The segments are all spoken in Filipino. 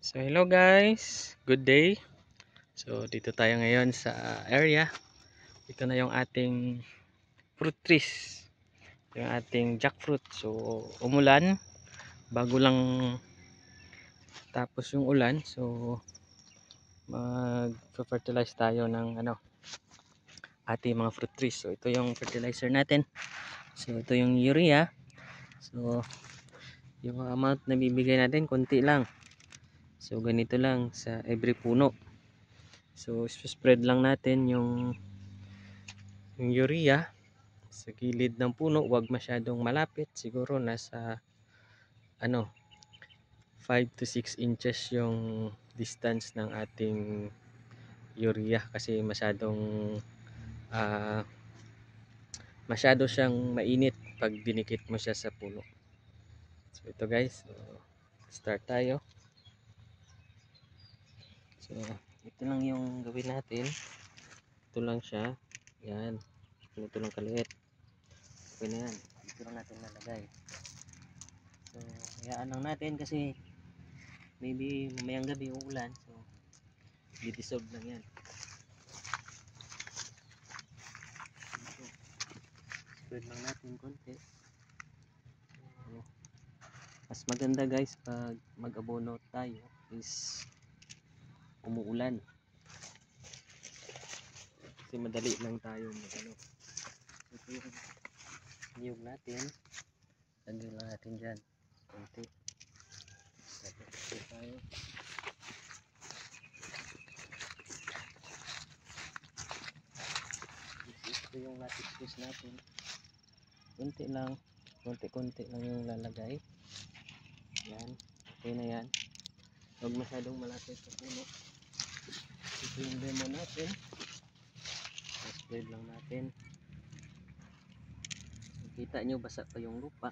So hello guys, good day. So dito tayo ngayon sa area. Ito na yung ating fruit trees, yung ating jackfruit. So umulan, bago lang tapos yung ulan. So mag-fertilize tayo ng ating mga fruit trees. So ito yung fertilizer natin. So ito yung urea. So yung amount na bibigay natin konti lang. So ganito lang sa every puno. So spread lang natin yung urea sa gilid ng puno, wag masyadong malapit. Siguro nasa 5 to 6 inches yung distance ng ating urea kasi masyado siyang mainit pag dinikit mo siya sa puno. So ito guys, start tayo. So ito lang yung gawin natin. Ito lang siya. Yan. Ito lang kaliit. Okay na yan. Ito lang natin lalagay. So hayaan lang natin kasi maybe mamayang gabi uulan. So di-dissolve lang yan. Spread lang natin konti. So, mas maganda guys pag mag-abono tayo is umuulan. Kasi madali lang tayo ito yung niyog natin. Lagyan lang natin dyan. Konti. Tapos tayo. Ito yung natis natin. Konti lang. Konti-konti lang yung lalagay. Yan. Okay na yan. Huwag masyadong malapit sa puno. Ito yung demo natin. Spread lang natin. Kita nyo basa pa yung lupa.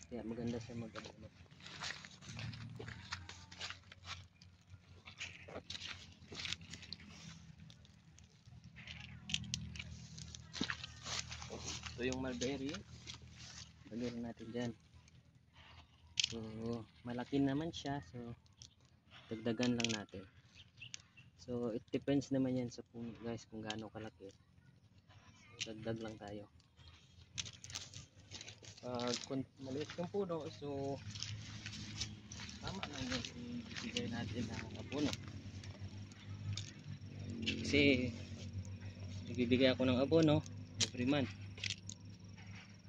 Kaya maganda siya mag-abono. Ito yung mulberry. Lagyan natin dyan. So malaki naman siya. So dagdagan lang natin. So it depends naman yan sa puno guys kung gaano kalaki. So, dagdag lang tayo. Kung maliit yung puno, so tama lang yung ibigay natin ng abono. Kasi ibibigay ako ng abono every month.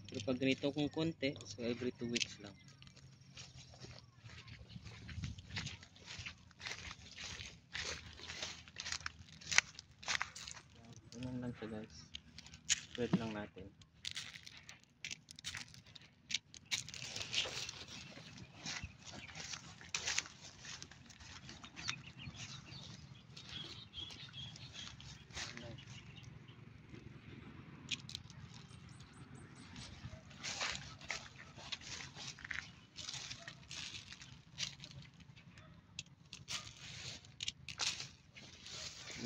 Pero pag ganito kung konti, so every 2 weeks lang. Ganun lang siya guys. Spread lang natin.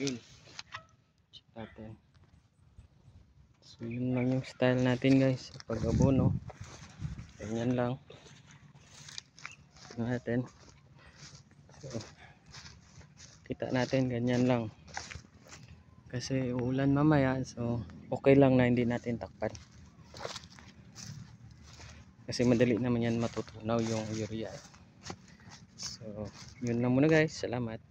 Yun. Natin. So yun lang yung style natin guys pag abono. Ganyan lang natin. So kita natin ganyan lang kasi uulan mamaya, so okay lang na hindi natin takpan kasi madali naman yan matutunaw yung urea. So yun lang muna guys, salamat.